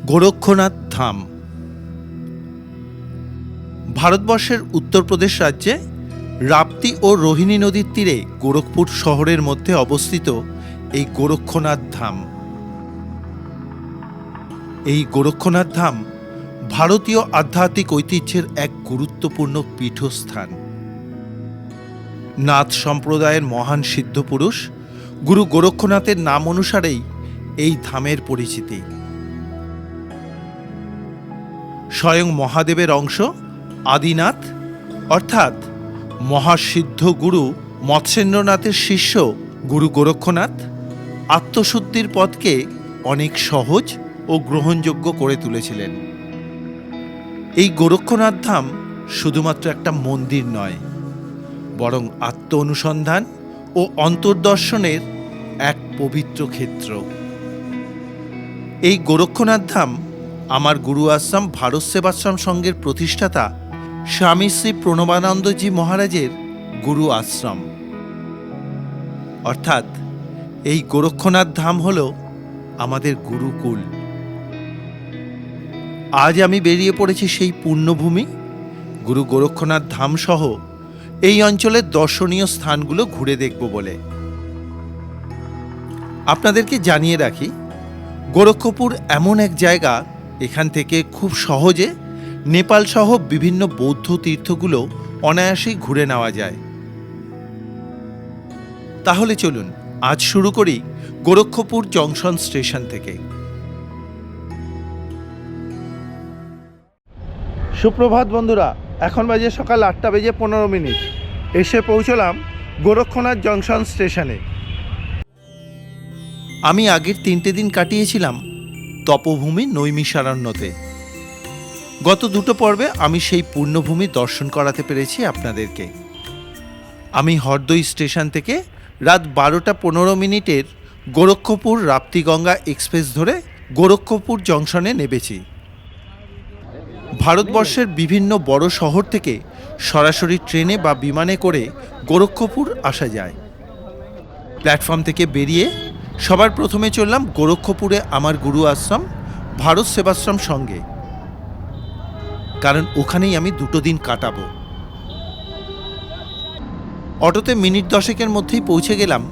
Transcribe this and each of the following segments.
গোরক্ষনাথ ধাম ভারতবর্ষের উত্তরপ্রদেশ রাজ্যে রাপ্তি ও রোহিণী নদীর তীরে গোরখপুর শহরের মধ্যে অবস্থিত এই গোরক্ষনাথ ধাম। এই গোরক্ষনাথ ধাম ভারতীয় আধ্যাত্মিক ঐতিহ্যের এক গুরুত্বপূর্ণ পীঠস্থান। নাথ সম্প্রদায়ের মহান সিদ্ধপুরুষ গুরু গোরক্ষনাথের নাম অনুসারেই এই ধামের পরিচিতি। স্বয়ং মহাদেবের অংশ আদিনাথ অর্থাৎ মহাসিদ্ধ গুরু মৎস্যেন্দ্রনাথের শিষ্য গুরু গোরক্ষনাথ আত্মশুদ্ধির পথকে অনেক সহজ ও গ্রহণযোগ্য করে তুলেছিলেন। এই গোরক্ষনাথ ধাম শুধুমাত্র একটা মন্দির নয়, বরং আত্ম অনুসন্ধান ও অন্তর্দর্শনের এক পবিত্র ক্ষেত্র। এই গোরক্ষনাথ ধাম আমার গুরু আশ্রম ভারত সেবাশ্রম সংঘের প্রতিষ্ঠাতা স্বামী শ্রী প্রণবানন্দজি মহারাজের গুরু আশ্রম, অর্থাৎ এই গোরক্ষনাথ ধাম হল আমাদের গুরুকুল। আজ আমি বেরিয়ে পড়েছি সেই পুণ্যভূমি গুরু গোরক্ষনাথ ধাম সহ এই অঞ্চলের দর্শনীয় স্থানগুলো ঘুরে দেখব বলে। আপনাদেরকে জানিয়ে রাখি, গোরক্ষপুর এমন এক জায়গা, এখান থেকে খুব সহজে নেপাল সহ বিভিন্ন বৌদ্ধ তীর্থগুলো অনায়াসেই ঘুরে নেওয়া যায়। তাহলে চলুন আজ শুরু করি গোরক্ষপুর জংশন স্টেশন থেকে। সুপ্রভাত বন্ধুরা, এখন বাজে সকাল 8:15। এসে পৌঁছলাম গোরক্ষনাথ জংশন স্টেশনে। আমি আগের 3টে দিন কাটিয়েছিলাম তপভূমি নৈমিষারণ্যতে। গত 2টো পর্বে আমি সেই পূর্ণভূমি দর্শন করাতে পেরেছি আপনাদেরকে। আমি হরদই স্টেশন থেকে রাত 12:15 গোরক্ষপুর রাপ্তিগঙ্গা এক্সপ্রেস ধরে গোরক্ষপুর জংশনে নেমেছি। ভারতবর্ষের বিভিন্ন বড় শহর থেকে সরাসরি ট্রেনে বা বিমানে করে গোরক্ষপুর আসা যায়। প্ল্যাটফর্ম থেকে বেরিয়ে সবার প্রথমে চললাম গোরক্ষপুরে আমার গুরু আশ্রম ভারত সেবাশ্রম সঙ্গে, কারণ ওখানেই আমি 2টো দিন কাটাবো। অটোতে মিনিট 10 মধ্যেই পৌঁছে গেলাম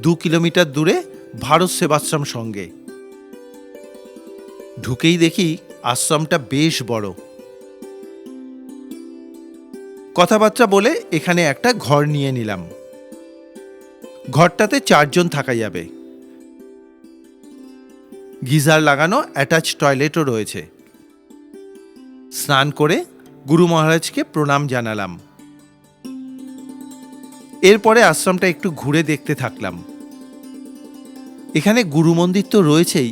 2 কিলোমিটার দূরে ভারত সেবাশ্রম সঙ্গে। ঢুকেই দেখি আশ্রমটা বেশ বড়। কথাবার্তা বলে এখানে একটা ঘর নিয়ে নিলাম। ঘরটাতে 4 জন থাকা যাবে। গিজার লাগানো অ্যাটাচ টয়লেটও রয়েছে। স্নান করে গুরু মহারাজকে প্রণাম জানালাম। এরপরে আশ্রমটা একটু ঘুরে দেখতে থাকলাম। এখানে গুরু মন্দির তো রয়েছেই,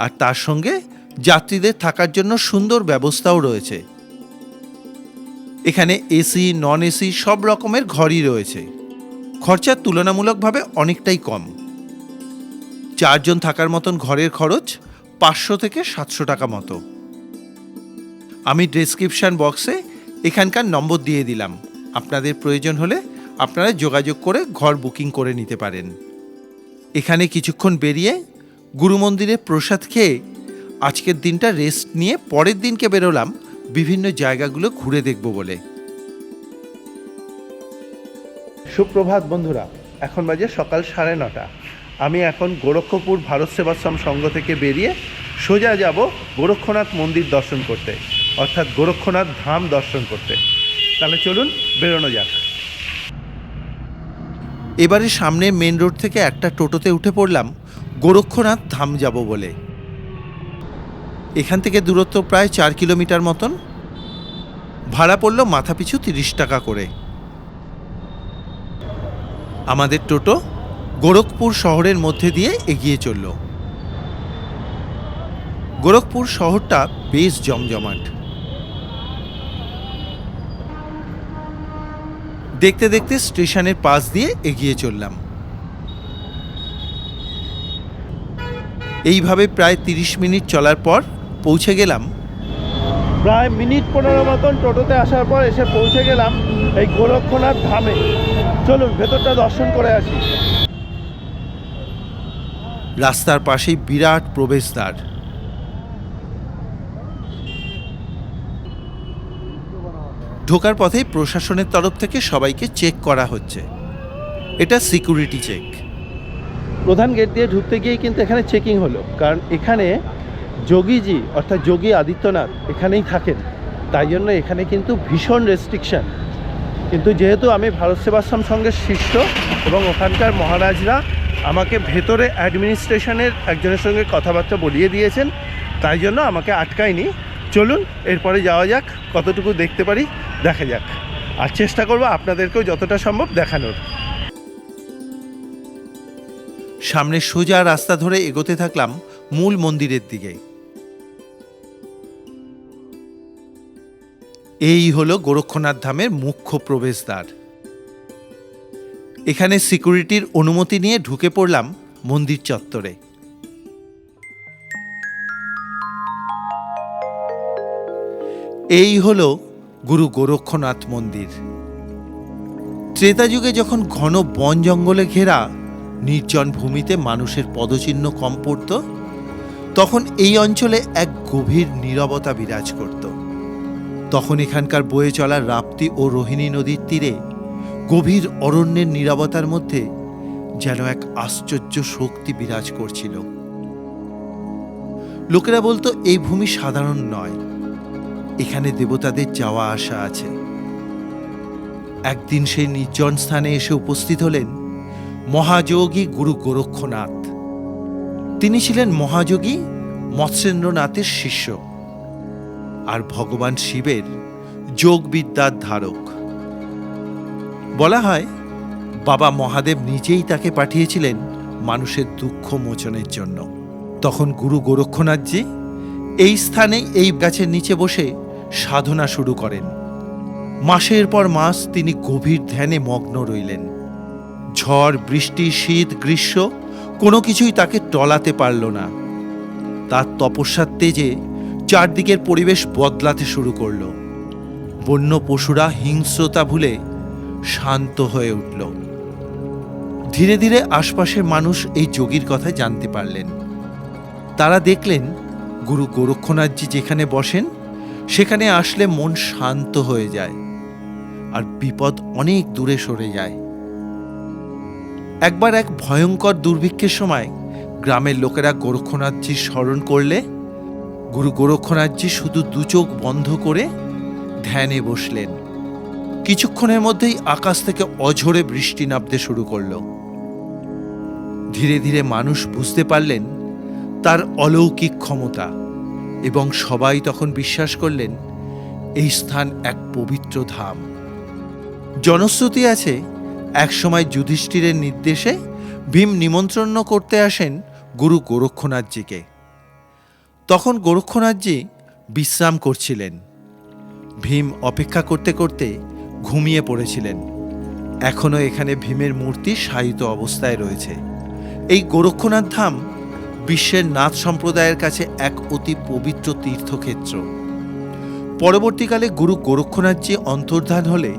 আর তার সঙ্গে যাত্রীদের থাকার জন্য সুন্দর ব্যবস্থাও রয়েছে। এখানে এসি, নন এসি সব রকমের ঘরই রয়েছে। খরচা তুলনামূলকভাবে অনেকটাই কম। 4 জন থাকার মতন ঘরের খরচ 500 থেকে 700 টাকা মতো। আমি ডেসক্রিপশন বক্সে এখানকার নম্বর দিয়ে দিলাম। আপনাদের প্রয়োজন হলে আপনারা যোগাযোগ করে ঘর বুকিং করে নিতে পারেন। এখানে কিছুক্ষণ বেরিয়ে গুরু মন্দিরে প্রসাদ খেয়ে আজকের দিনটা রেস্ট নিয়ে পরের দিনকে বেরোলাম বিভিন্ন জায়গাগুলো ঘুরে দেখব বলে। সুপ্রভাত বন্ধুরা, এখন বাজে সকাল 9:30। আমি এখন গোরক্ষপুর ভারত সেবাশ্রম সংঘ থেকে বেরিয়ে সোজা যাব গোরক্ষনাথ মন্দির দর্শন করতে, অর্থাৎ গোরক্ষনাথ ধাম দর্শন করতে। তাহলে চলুন বেরোনো যাক। এবারে সামনে মেন রোড থেকে একটা টোটোতে উঠে পড়লাম গোরক্ষনাথ ধাম যাব বলে। এখান থেকে দূরত্ব প্রায় 4 কিলোমিটার মতন। ভাড়া পড়ল মাথাপিছু 30 টাকা করে। আমাদের টোটো গোরখপুর শহরের মধ্যে দিয়ে এগিয়ে চলল। গোরখপুর শহরটা বেশ জমজমাট। দেখতে দেখতে স্টেশনের পাশ দিয়ে এগিয়ে চললাম। এইভাবে প্রায় 30 মিনিট চলার পর পৌঁছে গেলাম, প্রায় মিনিট 15 মতন টোটোতে আসার পর এসে পৌঁছে গেলাম এই গোরক্ষনাথ ধামে। চলুন ভেতরটা দর্শন করে আসি। রাস্তার পাশেই বিরাট প্রবেশদ্বার। ঢোকার পথেই প্রশাসনের তরফ থেকে সবাইকে চেক করা হচ্ছে। এটা সিকিউরিটি চেক। প্রধান গেট দিয়ে ঢুকতে গিয়েই কিন্তু এখানে চেকিং হলো, কারণ এখানে যোগীজি অর্থাৎ যোগী আদিত্যনাথ এখানেই থাকেন, তাই জন্য এখানে কিন্তু ভীষণ রেস্ট্রিকশান। কিন্তু যেহেতু আমি ভারত সেবাশ্রম সংঘের শিষ্য এবং ওখানকার মহারাজরা আমাকে ভেতরে অ্যাডমিনিস্ট্রেশনের একজনের সঙ্গে কথাবার্তা বলিয়ে দিয়েছেন, তাই জন্য আমাকে আটকায়নি। চলুন এরপরে যাওয়া যাক, কতটুকু দেখতে পারি দেখা যাক, আর চেষ্টা করব আপনাদেরকেও যতটা সম্ভব দেখানোর। সামনে সোজা রাস্তা ধরে এগোতে থাকলাম মূল মন্দিরের দিকে। এই হলো গোরক্ষনাথ ধামের মুখ্য প্রবেশদ্বার। এখানে সিকিউরিটির অনুমতি নিয়ে ঢুকে পড়লাম মন্দির চত্বরে। এই হলো গুরু গোরক্ষনাথ মন্দির। ত্রেতা যুগে যখন ঘন বন জঙ্গলে ঘেরা নির্জন ভূমিতে মানুষের পদচিহ্ন কম পড়ত, তখন এই অঞ্চলে এক গভীর নীরবতা বিরাজ করত। তখন এখানকার বয়ে চলা রাপ্তি ও রোহিণী নদীর তীরে গভীর অরণ্যের নীরবতার মধ্যে যেন এক আশ্চর্য শক্তি বিরাজ করছিল। লোকেরা বলতো এই ভূমি সাধারণ নয়, এখানে দেবতাদের যাওয়া আসা আছে। একদিন সেই নির্জন স্থানে এসে উপস্থিত হলেন মহাযোগী গুরু গোরক্ষনাথ। তিনি ছিলেন মহাযোগী মৎস্যেন্দ্রনাথের শিষ্য আর ভগবান শিবের যোগবিদ্যার ধারক। বলা হয় বাবা মহাদেব নিজেই তাকে পাঠিয়েছিলেন মানুষের দুঃখ মোচনের জন্য। তখন গুরু গোরক্ষনাথজি এই স্থানে এই গাছের নিচে বসে সাধনা শুরু করেন। মাসের পর মাস তিনি গভীর ধ্যানে মগ্ন রইলেন। ঝড়, বৃষ্টি, শীত, গ্রীষ্ম কোনো কিছুই তাকে টলাতে পারল না। তার তপস্যার তেজে চারদিকের পরিবেশ বদলাতে শুরু করল। বন্য পশুরা হিংস্রতা ভুলে শান্ত হয়ে উঠল। ধীরে ধীরে আশপাশের মানুষ এই যোগীর কথা জানতে পারলেন। তারা দেখলেন গুরু গোরক্ষনাথজি যেখানে বসেন সেখানে আসলে মন শান্ত হয়ে যায় আর বিপদ অনেক দূরে সরে যায়। একবার এক ভয়ঙ্কর দুর্ভিক্ষের সময় গ্রামের লোকেরা গোরক্ষনাথজি স্মরণ করলে গুরু গোরক্ষনাথজি শুধু দুচোখ বন্ধ করে ধ্যানে বসলেন। কিছুক্ষণের মধ্যেই আকাশ থেকে অঝোরে বৃষ্টি নামতে শুরু করল। ধীরে ধীরে মানুষ বুঝতে পারলেন তার অলৌকিক ক্ষমতা, এবং সবাই তখন বিশ্বাস করলেন এই স্থান এক পবিত্র ধাম। জনশ্রুতি আছে একসময় যুধিষ্ঠিরের নির্দেশে ভীম নিমন্ত্রণ করতে আসেন গুরু গোরক্ষনাথজিকে। তখন গোরক্ষনাথজি বিশ্রাম করছিলেন। ভীম অপেক্ষা করতে করতে ঘুমিয়ে পড়েছিলেন। এখনও এখানে ভীমের মূর্তি শায়িত অবস্থায় রয়েছে। এই গোরক্ষনাথ ধাম বিশ্বের নাথ সম্প্রদায়ের কাছে এক অতি পবিত্র তীর্থক্ষেত্র। পরবর্তীকালে গুরু গোরক্ষনাথজি অন্তর্ধান হলে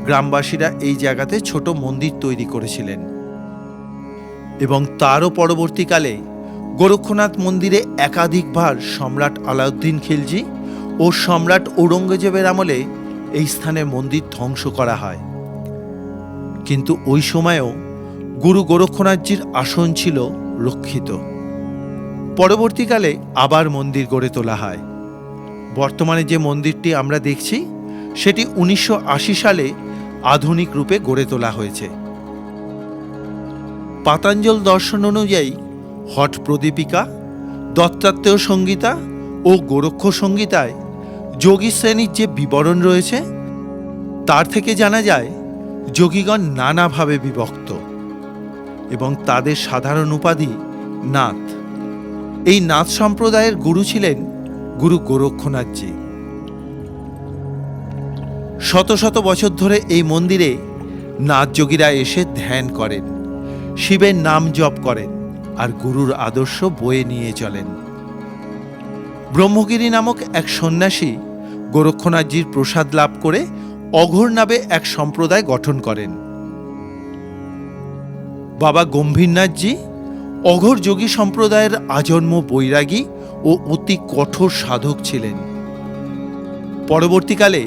গ্রামবাসীরা এই জায়গাতে ছোট মন্দির তৈরি করেছিলেন, এবং তারও পরবর্তীকালে গোরক্ষনাথ মন্দিরে একাধিকবার সম্রাট আলাউদ্দিন খিলজি ও সম্রাট ঔরঙ্গজেবের আমলে এই স্থানে মন্দির ধ্বংস করা হয়। কিন্তু ওই সময়েও গুরু গোরক্ষনাথজির আসন ছিল রক্ষিত। পরবর্তীকালে আবার মন্দির গড়ে তোলা হয়। বর্তমানে যে মন্দিরটি আমরা দেখছি সেটি 1980 সালে আধুনিক রূপে গড়ে তোলা হয়েছে। পাতাঞ্জল দর্শন অনুযায়ী হট প্রদীপিকা, দত্তাত্রেয় সংহিতা ও গোরক্ষ সংহিতায় যোগী শ্রেণীর যে বিবরণ রয়েছে তার থেকে জানা যায় যোগীগণ নানাভাবে বিভক্ত এবং তাদের সাধারণ উপাধি নাথ। এই নাথ সম্প্রদায়ের গুরু ছিলেন গুরু গোরক্ষনাথজি। শত শত বছর ধরে এই মন্দিরে নাথ যোগীরা এসে ধ্যান করেন, শিবের নাম জপ করেন আর গুরুর আদর্শ বয়ে নিয়ে চলেন। ব্রহ্মগিরি নামক এক সন্ন্যাসী গোরক্ষনাথজির প্রসাদ লাভ করে অঘোর নামে এক সম্প্রদায় গঠন করেন। বাবা গম্ভীরনাথজি অঘোর যোগী সম্প্রদায়ের আজন্ম বৈরাগী ও অতি কঠোর সাধক ছিলেন। পরবর্তীকালে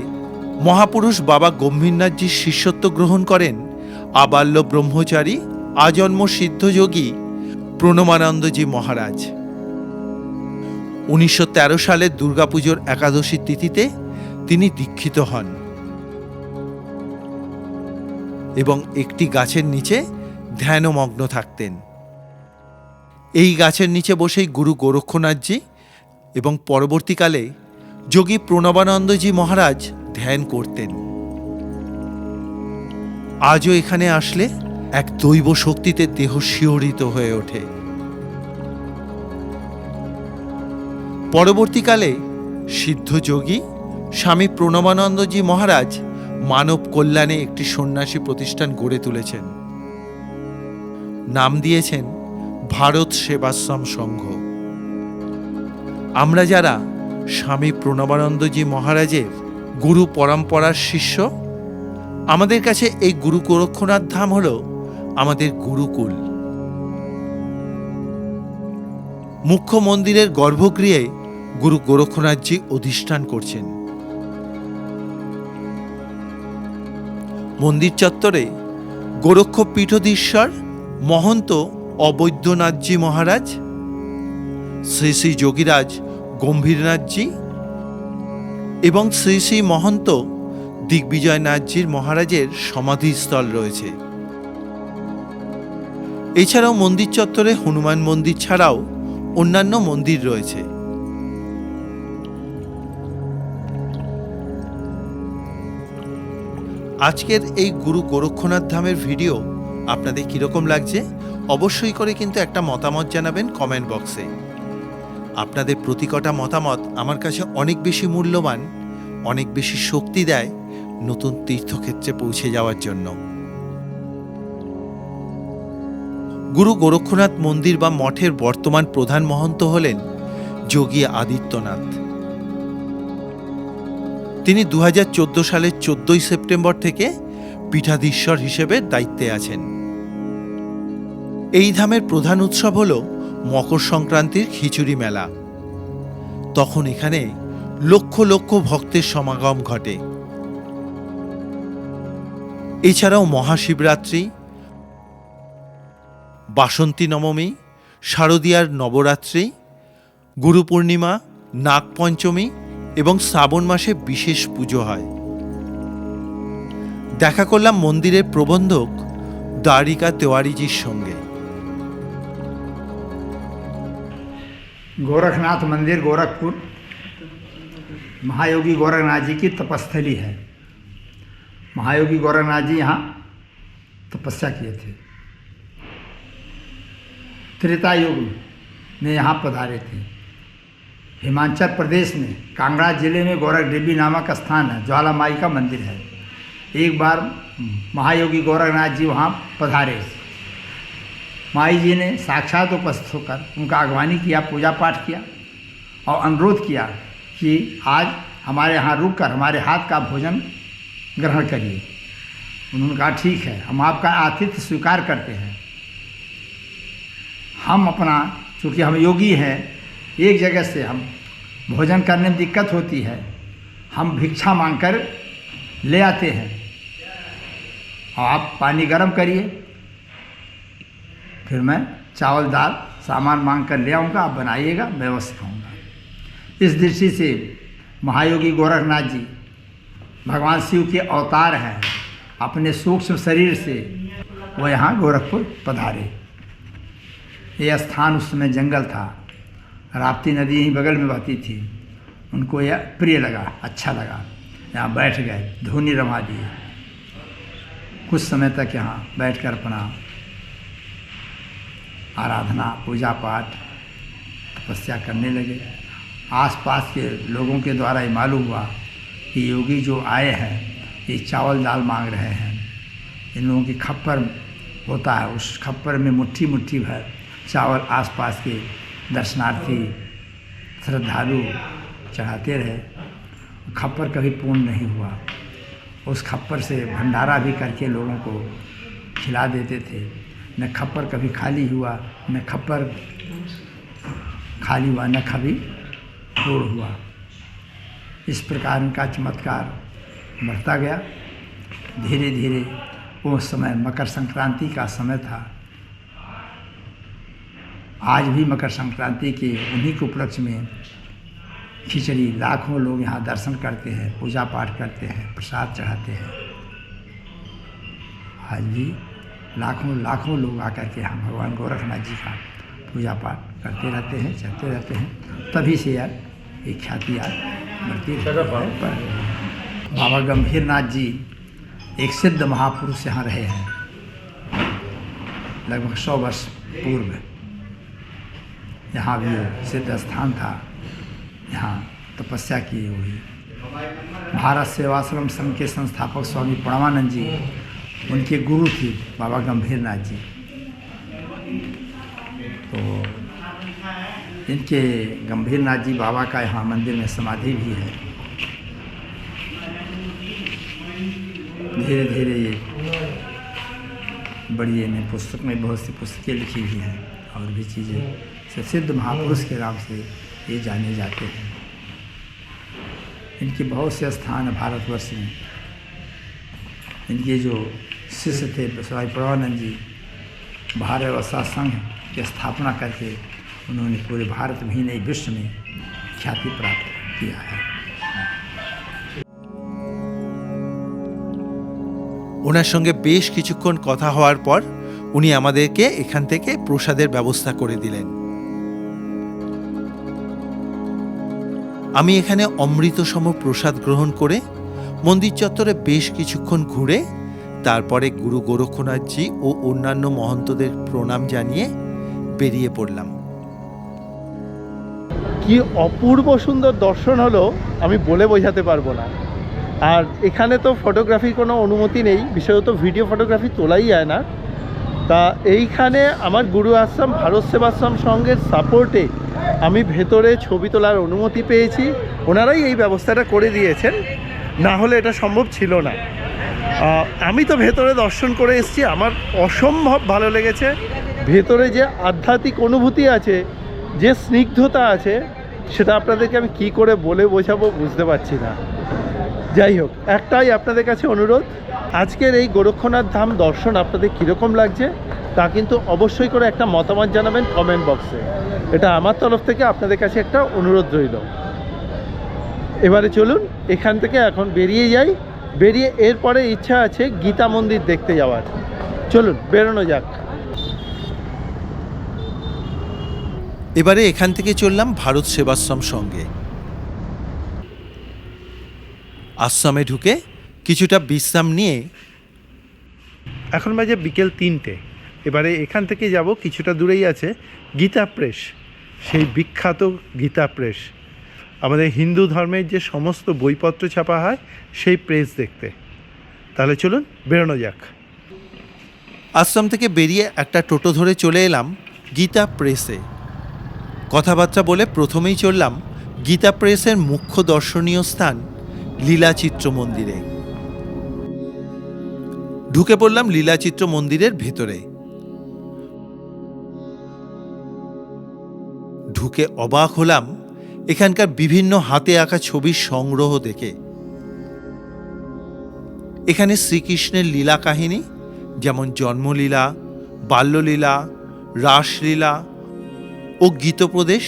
মহাপুরুষ বাবা গম্ভীরনাথজির শিষ্যত্ব গ্রহণ করেন আবাল্য ব্রহ্মচারী আজন্ম সিদ্ধযোগী প্রণমানন্দজি মহারাজ। 1913 সালের দুর্গাপুজোর একাদশীর তিথিতে তিনি দীক্ষিত হন এবং একটি গাছের নিচে ধ্যানমগ্ন থাকতেন। এই গাছের নিচে বসেই গুরু গোরক্ষনাথজি এবং পরবর্তীকালে যোগী প্রণবানন্দজি মহারাজ ধ্যান করতেন। আজও এখানে আসলে এক দৈব শক্তিতে দেহ শিহরিত হয়ে ওঠে। পরবর্তীকালে সিদ্ধযোগী স্বামী প্রণবানন্দজি মহারাজ মানব কল্যাণে একটি সন্ন্যাসী প্রতিষ্ঠান গড়ে তুলেছেন। নাম দিয়েছেন ভারত সেবাশ্রম সংঘ। আমরা যারা স্বামী প্রণবানন্দজি মহারাজের গুরু পরম্পরার শিষ্য, আমাদের কাছে এই গুরু গোরক্ষনাথ ধাম হল আমাদের গুরুকুল। মুখ্য মন্দিরের গর্ভগৃহে গুরু গোরক্ষনাথজি অধিষ্ঠান করছেন। মন্দির চত্বরে গোরক্ষ পীঠধীশ্বর মহন্ত অবৈদ্যনাথজি মহারাজ, শ্রী শ্রী যোগীরাজ গম্ভীরনাথজি এবং শ্রী শ্রী মহন্ত দিগ্বিজয়নাথজির মহারাজের সমাধিস্থল রয়েছে। এছাড়াও মন্দির চত্বরে হনুমান মন্দির ছাড়াও অন্যান্য মন্দির রয়েছে। আজকের এই গুরু গোরক্ষনাথ ধামের ভিডিও আপনাদের কীরকম লাগছে অবশ্যই করে কিন্তু একটা মতামত জানাবেন কমেন্ট বক্সে। আপনাদের প্রতি কটা মতামত আমার কাছে অনেক বেশি মূল্যবান, অনেক বেশি শক্তি দেয় নতুন তীর্থক্ষেত্রে পৌঁছে যাওয়ার জন্য। গুরু গোরক্ষনাথ মন্দির বা মঠের বর্তমান প্রধান মহন্ত হলেন যোগী আদিত্যনাথ। তিনি 2014 সালের 14 সেপ্টেম্বর থেকে পীঠাধীশ্বর হিসেবে দায়িত্বে আছেন। এই ধামের প্রধান উৎসব হল মকর সংক্রান্তির খিচুড়ি মেলা। তখন এখানে লক্ষ লক্ষ ভক্তের সমাগম ঘটে। এছাড়াও মহাশিবরাত্রি, বাসন্তী নবমী, শারদীয়ার নবরাত্রি, গুরু পূর্ণিমা, নাগপঞ্চমী এবং শ্রাবণ মাসে বিশেষ পুজো হয়। দেখা করলাম মন্দিরের প্রবন্ধক দ্বারিকা তেওয়ারিজির সঙ্গে। गोरखनाथ मंदिर गोरखपुर महायोगी गोरखनाथ जी की तपस्थली है। महायोगी गोरखनाथ जी यहाँ तपस्या किए थे। त्रेता युग में यहाँ पधारे थे। हिमाचल प्रदेश में कांगड़ा जिले में गोरख देवी नामक स्थान है, ज्वालामाई का मंदिर है। एक बार महायोगी गोरखनाथ जी वहाँ पधारे। माई जी ने साक्षात उपस्थित होकर उनका अगवानी किया, पूजा पाठ किया और अनुरोध किया कि आज हमारे यहाँ रुककर हमारे हाथ का भोजन ग्रहण करिए। उन्होंने कहा ठीक है, हम आपका आतिथ्य स्वीकार करते हैं। हम अपना, चूँकि हम योगी हैं, एक जगह से हम भोजन करने में दिक्कत होती है, हम भिक्षा मांगकर ले आते हैं और आप पानी गर्म करिए, फिर मैं चावल दाल सामान मांग कर ले आऊँगा, आप बनाइएगा, मैं बस खाऊँगा। इस दृष्टि से महायोगी गोरखनाथ जी भगवान शिव के अवतार हैं। अपने सूक्ष्म शरीर से वो यहाँ गोरखपुर पधारे। ये स्थान उस समय जंगल था, राप्ती नदी यहीं बगल में बहती थी। उनको यह प्रिय लगा, अच्छा लगा, यहाँ बैठ गए, धूनी रमा दिए। कुछ समय तक यहाँ बैठकर अपना आराधना, पूजा पाठ, तपस्या करने लगे। आसपास के लोगों के द्वारा ये मालूम हुआ कि योगी जो आए हैं ये चावल दाल मांग रहे हैं। इन लोगों की खप्पर होता है, उस खप्पर में मुट्ठी मुट्ठी भर चावल आसपास के दर्शनार्थी श्रद्धालु चढ़ाते रहे। खप्पर कभी पूर्ण नहीं हुआ। उस खप्पर से भंडारा भी करके लोगों को खिला देते थे। न खप्पर कभी खाली हुआ, न खप्पर खाली हुआ, न कभी पूर्ण हुआ। इस प्रकार उनका चमत्कार बढ़ता गया। धीरे धीरे उस समय मकर संक्रांति का समय था। आज भी मकर संक्रांति के उन्हीं के उपलक्ष्य में खिचड़ी, लाखों लोग यहाँ दर्शन करते हैं, पूजा पाठ करते हैं, प्रसाद चढ़ाते हैं। आज भी लाखों लोग आकर के हम भगवान गोरखनाथ जी का पूजा पाठ करते रहते हैं, चलते रहते हैं। तभी से यार एक ख्याति यार बढ़ती है। पर बाबा गंभीरनाथ जी एक सिद्ध महापुरुष यहाँ रहे हैं, लगभग 100 वर्ष पूर्व। यहाँ भी सिद्ध स्थान था, यहाँ तपस्या की हुई। भारत सेवाश्रम संघ के संस्थापक स्वामी प्रणवानंद जी, उनके गुरु थे बाबा गंभीरनाथ जी। तो इनके गंभीरनाथ जी बाबा का यहाँ मंदिर में समाधि भी है। धीरे धीरे ये बड़ी इन्हें पुस्तक में बहुत सी पुस्तकें लिखी हुई हैं और भी चीज़ें। सिद्ध महापुरुष के नाम से ये जाने जाते हैं। इनके बहुत से स्थान है भारतवर्ष में। इनके जो शिष्य थे स्वामी प्रणवानंद जी, भारत वसा संघ की स्थापना करके उन्होंने पूरे भारत में ही नहीं विश्व में ख्याति प्राप्त किया है। ওনার সঙ্গে বেশ কিছুক্ষণ কথা হওয়ার পর উনি আমাদেরকে এখান থেকে প্রসাদের ব্যবস্থা করে দিলেন। আমি এখানে অমৃতসম প্রসাদ গ্রহণ করে মন্দির চত্বরে বেশ কিছুক্ষণ ঘুরে তারপরে গুরু গোরক্ষনাথজি ও অন্যান্য মহন্তদের প্রণাম জানিয়ে বেরিয়ে পড়লাম। কি অপূর্ব সুন্দর দর্শন হলো, আমি বলে বোঝাতে পারবো না। আর এখানে তো ফটোগ্রাফির কোনো অনুমতি নেই, বিশেষত ভিডিও ফটোগ্রাফি তোলাই যায় না। তা এইখানে আমার গুরু আশ্রম ভারত সেবাশ্রম সংঘের সাপোর্টে আমি ভেতরে ছবি তোলার অনুমতি পেয়েছি। ওনারাই এই ব্যবস্থাটা করে দিয়েছেন, না হলে এটা সম্ভব ছিল না। আমি তো ভেতরে দর্শন করে এসেছি, আমার অসম্ভব ভালো লেগেছে। ভেতরে যে আধ্যাত্মিক অনুভূতি আছে, যে স্নিগ্ধতা আছে, সেটা আপনাদেরকে আমি কি করে বলে বোঝাবো বুঝতে পারছি না। যাই হোক, একটাই আপনাদের কাছে অনুরোধ, আজকের এই গোরক্ষনাথ ধাম দর্শন আপনাদের কীরকম লাগছে তা কিন্তু অবশ্যই করে একটা মতামত জানাবেন কমেন্ট বক্সে। এটা আমার তরফ থেকে আপনাদের কাছে একটা অনুরোধ রইল। এবারে চলুন এখান থেকে এখন বেরিয়ে যাই। বেরিয়ে এরপরে ইচ্ছা আছে গীতা মন্দির দেখতে যাওয়ার। চলুন বেরোনো যাক। এবারে এখান থেকে চললাম ভারত সেবাশ্রম সঙ্গে। আশ্রমে ঢুকে কিছুটা বিশ্রাম নিয়ে এখন বাজে বিকেল 3টে। এবারে এখান থেকে যাব, কিছুটা দূরেই আছে গীতা প্রেস, সেই বিখ্যাত গীতা প্রেস। আমাদের হিন্দু ধর্মের যে সমস্ত বইপত্র ছাপা হয় সেই প্রেস দেখতে। তাহলে চলুন বেরোনো যাক। আশ্রম থেকে বেরিয়ে একটা টোটো ধরে চলে এলাম গীতা প্রেসে। কথাবার্তা বলে প্রথমেই চললাম গীতা প্রেসের মুখ্য দর্শনীয় স্থান লীলাচিত্র মন্দিরে। ঢুকে পড়লাম লীলাচিত্র মন্দিরের ভেতরে। ঢুকে অবাক হলাম এখানকার বিভিন্ন হাতে আঁকা ছবির সংগ্রহ দেখে। এখানে শ্রীকৃষ্ণের লীলা কাহিনী, যেমন জন্মলীলা, বাল্যলীলা, রাসলীলা ও গীতপ্রদেশ,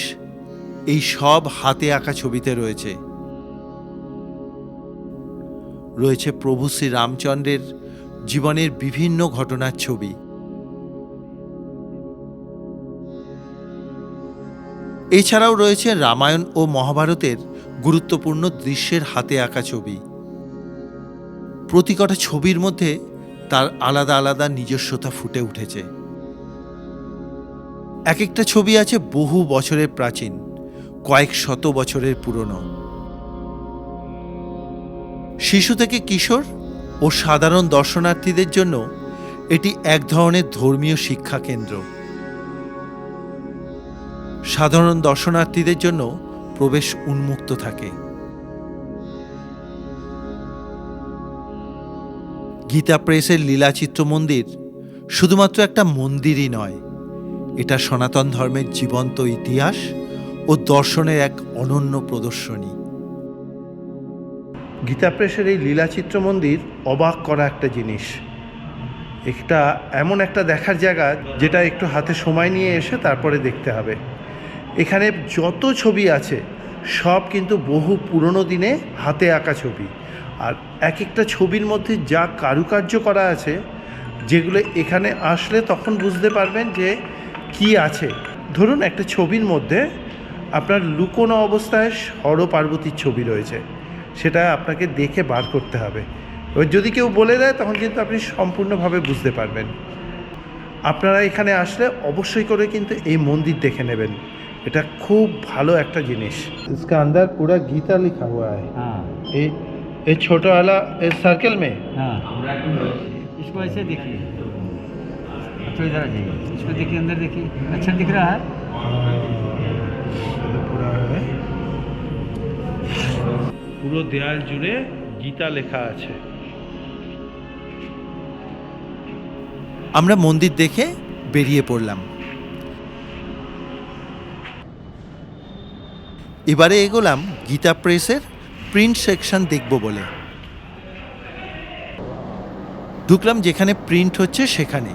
এই সব হাতে আঁকা ছবিতে রয়েছে। রয়েছে প্রভু শ্রী রামচন্দ্রের জীবনের বিভিন্ন ঘটনার ছবি। এছাড়াও রয়েছে রামায়ণ ও মহাভারতের গুরুত্বপূর্ণ দৃশ্যের হাতে আঁকা ছবি। প্রতিকটা ছবির মধ্যে তার আলাদা আলাদা নিজস্বতা ফুটে উঠেছে। এক একটা ছবি আছে বহু বছরের প্রাচীন, কয়েক শত বছরের পুরনো। শিশু থেকে কিশোর ও সাধারণ দর্শনার্থীদের জন্য এটি এক ধরনের ধর্মীয় শিক্ষা কেন্দ্র। সাধারণ দর্শনার্থীদের জন্য প্রবেশ উন্মুক্ত থাকে। গীতা প্রেসের লীলাচিত্র মন্দির শুধুমাত্র একটা মন্দিরই নয়, এটা সনাতন ধর্মের জীবন্ত ইতিহাস ও দর্শনের এক অনন্য প্রদর্শনী। গীতা প্রেসের এই লীলাচিত্র মন্দির অবাক করা একটা জিনিস। এটা এমন একটা দেখার জায়গা যেটা একটু হাতে সময় নিয়ে এসে তারপরে দেখতে হবে। এখানে যত ছবি আছে সব কিন্তু বহু পুরনো দিনে হাতে আঁকা ছবি, আর এক একটা ছবির মধ্যে যা কারুকার্য করা আছে যেগুলো এখানে আসলে তখন বুঝতে পারবেন যে কি আছে। ধরুন একটা ছবির মধ্যে আপনার লুকোনো অবস্থায় হর পার্বতীর ছবি রয়েছে, সেটা আপনাকে দেখে বার করতে হবে। এবার যদি কেউ বলে দেয় তখন কিন্তু আপনি সম্পূর্ণভাবে বুঝতে পারবেন। আপনারা এখানে আসলে অবশ্যই করে কিন্তু এই মন্দির দেখে নেবেন, এটা খুব ভালো একটা জিনিস। इसका अंदर पूरा गीता लिखा हुआ है। हाँ ये छोटा वाला सर्कल में। हाँ, इसको ऐसे देखिए, तो इधर आ जाइए, इसको देखिए, अंदर देखिए, अच्छा दिख रहा है। पूरा है, পুরো দেয়াল জুড়ে গীতা লেখা আছে। আমরা মন্দির দেখে বেরিয়ে পড়লাম। এবারে এগোলাম গীতা প্রেসের প্রিন্ট সেকশন দেখব বলে। ঢুকলাম যেখানে প্রিন্ট হচ্ছে সেখানে।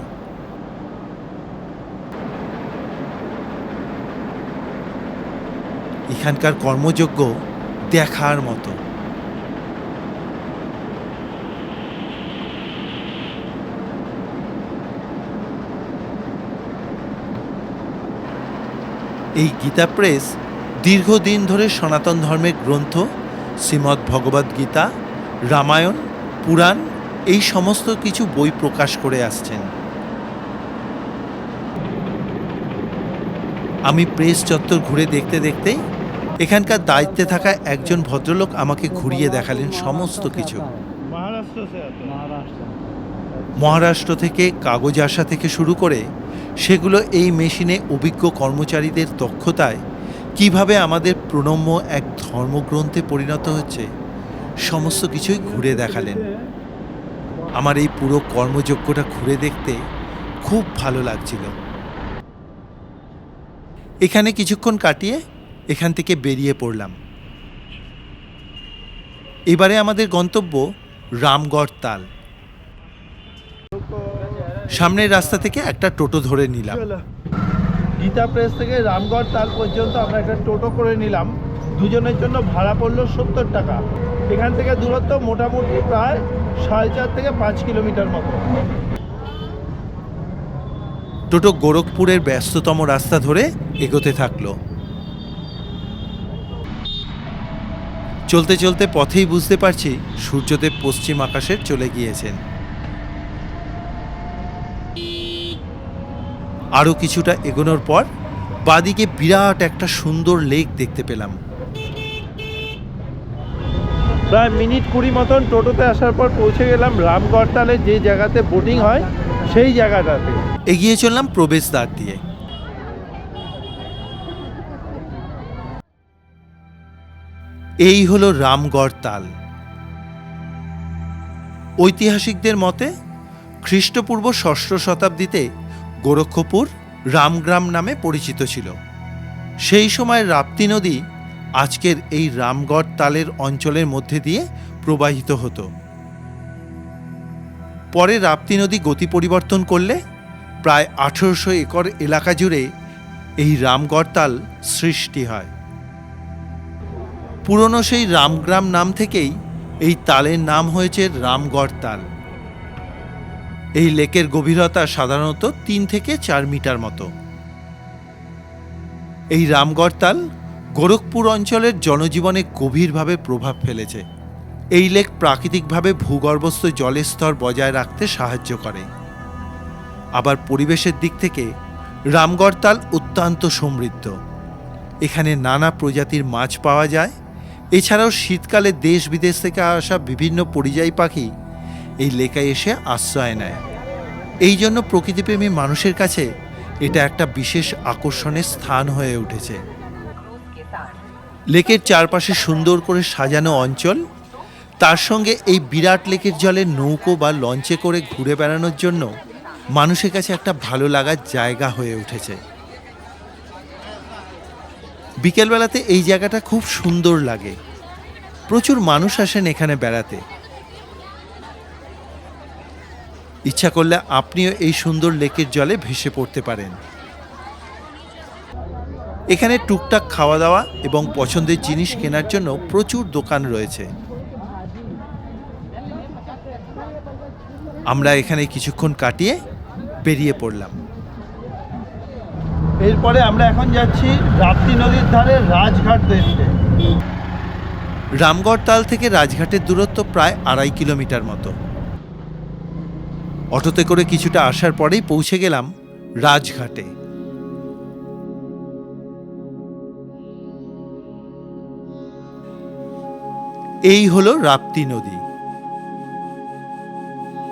এখানকার কর্মযজ্ঞ দেখার মতো। এই গীতা প্রেস দীর্ঘদিন ধরে সনাতন ধর্মের গ্রন্থ শ্রীমদ্ ভগবদ্ গীতা, রামায়ণ, পুরাণ এই সমস্ত কিছু বই প্রকাশ করে আসছেন। আমি প্রেস চত্বর ঘুরে দেখতে দেখতেই এখানকার দায়িত্বে থাকা একজন ভদ্রলোক আমাকে ঘুরিয়ে দেখালেন সমস্ত কিছু। মহারাষ্ট্র থেকে কাগজ আসা থেকে শুরু করে সেগুলো এই মেশিনে অভিজ্ঞ কর্মচারীদের দক্ষতায় কিভাবে আমাদের প্রণম্য এক ধর্মগ্রন্থে পরিণত হচ্ছে সমস্ত কিছুই ঘুরে দেখালেন। আমার এই পুরো কর্মযজ্ঞটা ঘুরে দেখতে খুব ভালো লাগছিল। এখানে কিছুক্ষণ কাটিয়ে এখান থেকে বেরিয়ে পড়লাম। এবারে আমাদের গন্তব্য রামগড় তাল। সামনের রাস্তা থেকে একটা টোটো ধরে নিলাম। গীতা প্রেস থেকে রামগড় তাল পর্যন্ত আমরা একটা টোটো করে নিলাম। দুজনের জন্য ভাড়া পড়লো 70 টাকা। এখান থেকে দূরত্ব মোটামুটি প্রায় 4.5 থেকে 5 কিলোমিটার মতো। টোটো গোরখপুরের ব্যস্ততম রাস্তা ধরে এগোতে থাকলো। চলতে চলতে পথেই বুঝতে পারছি সূর্যদেব পশ্চিম আকাশে চলে গিয়েছেন। আরও কিছুটা এগোনোর পর বাদিকে বিরাট একটা সুন্দর লেক দেখতে পেলাম। প্রায় মিনিট 20 মতন টোটোতে আসার পর পৌঁছে গেলাম রামগড় তালে, যে জায়গাতে বোটিং হয় সেই জায়গাটাতে। এগিয়ে চললাম প্রবেশদ্বার দিয়ে। এই হলো রামগড় তাল। ঐতিহাসিকদের মতে খ্রিস্টপূর্ব 6ষ্ঠ শতাব্দীতে গোরক্ষপুর রামগ্রাম নামে পরিচিত ছিল। সেই সময় রাপ্তি নদী আজকের এই রামগড় তালের অঞ্চলের মধ্যে দিয়ে প্রবাহিত হতো। পরে রাপ্তি নদী গতি পরিবর্তন করলে প্রায় 1800 একর এলাকা জুড়ে এই রামগড় তাল সৃষ্টি হয়। পুরনো সেই রামগ্রাম নাম থেকেই এই তালের নাম হয়েছে রামগড় তাল। এই লেকের গভীরতা সাধারণত 3 থেকে 4 মিটার মতো। এই রামগড় তাল গোরখপুর অঞ্চলের জনজীবনে গভীরভাবে প্রভাব ফেলেছে। এই লেক প্রাকৃতিকভাবে ভূগর্ভস্থ জলের স্তর বজায় রাখতে সাহায্য করে। আবার পরিবেশের দিক থেকে রামগড় তাল অত্যন্ত সমৃদ্ধ। এখানে নানা প্রজাতির মাছ পাওয়া যায়। এছাড়াও শীতকালে দেশ বিদেশ থেকে আসা বিভিন্ন পরিযায়ী পাখি এই লেকে এসে আশ্রয় নেয়। এই জন্য প্রকৃতিপ্রেমী মানুষের কাছে এটা একটা বিশেষ আকর্ষণের স্থান হয়ে উঠেছে। লেকের চারপাশে সুন্দর করে সাজানো অঞ্চল, তার সঙ্গে এই বিরাট লেকের জলে নৌকো বা লঞ্চে করে ঘুরে বেড়ানোর জন্য মানুষের কাছে একটা ভালো লাগার জায়গা হয়ে উঠেছে। বিকেলবেলাতে এই জায়গাটা খুব সুন্দর লাগে। প্রচুর মানুষ আসেন এখানে বেড়াতে। ইচ্ছা করলে আপনিও এই সুন্দর লেকের জলে ভেসে পড়তে পারেন। এখানে টুকটাক খাওয়া দাওয়া এবং পছন্দের জিনিস কেনার জন্য প্রচুর দোকান রয়েছে। আমরা এখানে কিছুক্ষণ কাটিয়ে বেরিয়ে পড়লাম। এরপরে আমরা এখন যাচ্ছি রাপ্তি নদীর ধারে রাজঘাট দেখতে। রামগড় তাল থেকে রাজঘাটের দূরত্ব প্রায় 2.5 কিলোমিটার মতো। অটোতে করে কিছুটা আসার পরেই পৌঁছে গেলাম রাজঘাটে। এই হলো রাপ্তি নদী।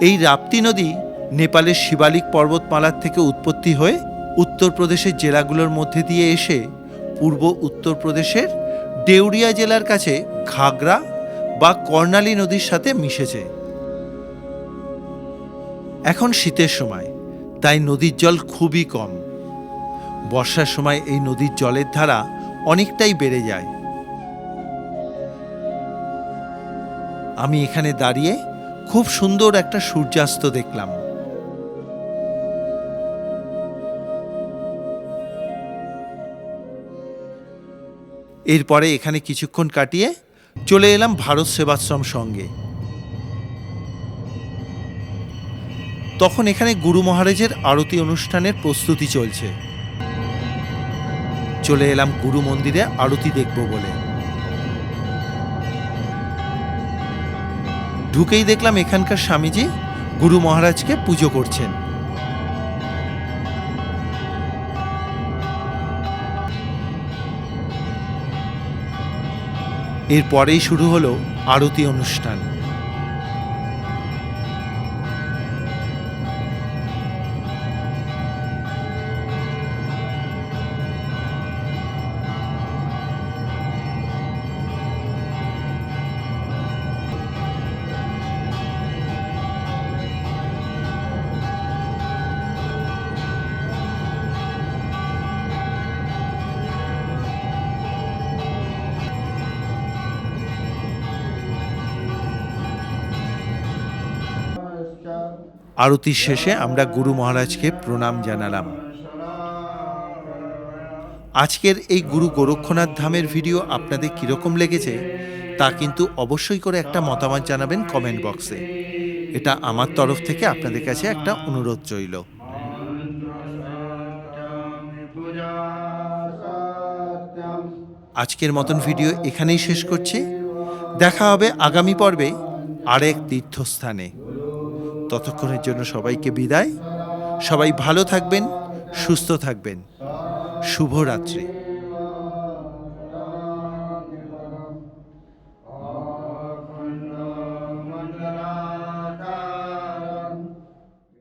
এই রাপ্তি নদী নেপালের শিবালিক পর্বতমালার থেকে উৎপত্তি হয়ে উত্তরপ্রদেশের জেলাগুলোর মধ্যে দিয়ে এসে পূর্ব উত্তরপ্রদেশের দেউরিয়া জেলার কাছে ঘাগরা বা কর্ণালী নদীর সাথে মিশেছে। এখন শীতের সময়, তাই নদীর জল খুবই কম। বর্ষার সময় এই নদীর জলের ধারা অনেকটাই বেড়ে যায়। আমি এখানে দাঁড়িয়ে খুব সুন্দর একটা সূর্যাস্ত দেখলাম। এরপরে এখানে কিছুক্ষণ কাটিয়ে চলে এলাম ভারত সেবাশ্রম সঙ্গে। তখন এখানে গুরু মহারাজের আরতি অনুষ্ঠানের প্রস্তুতি চলছে। চলে এলাম গুরু মন্দিরে আরতি দেখব বলে। ঢুকেই দেখলাম এখানকার স্বামীজি গুরু মহারাজকে পুজো করছেন। এরপরেই শুরু হলো আরতি অনুষ্ঠান। আরতির শেষে আমরা গুরু মহারাজকে প্রণাম জানালাম। আজকের এই গুরু গোরক্ষনাথ ধামের ভিডিও আপনাদের কীরকম লেগেছে তা কিন্তু অবশ্যই করে একটা মতামত জানাবেন কমেন্ট বক্সে। এটা আমার তরফ থেকে আপনাদের কাছে একটা অনুরোধ রইল। আজকের মতন ভিডিও এখানেই শেষ করছি। দেখা হবে আগামী পর্বে আরেক তীর্থস্থানে। ততক্ষণের জন্য সবাইকে বিদায়। সবাই ভালো থাকবেন, সুস্থ থাকবেন। শুভরাত্রি।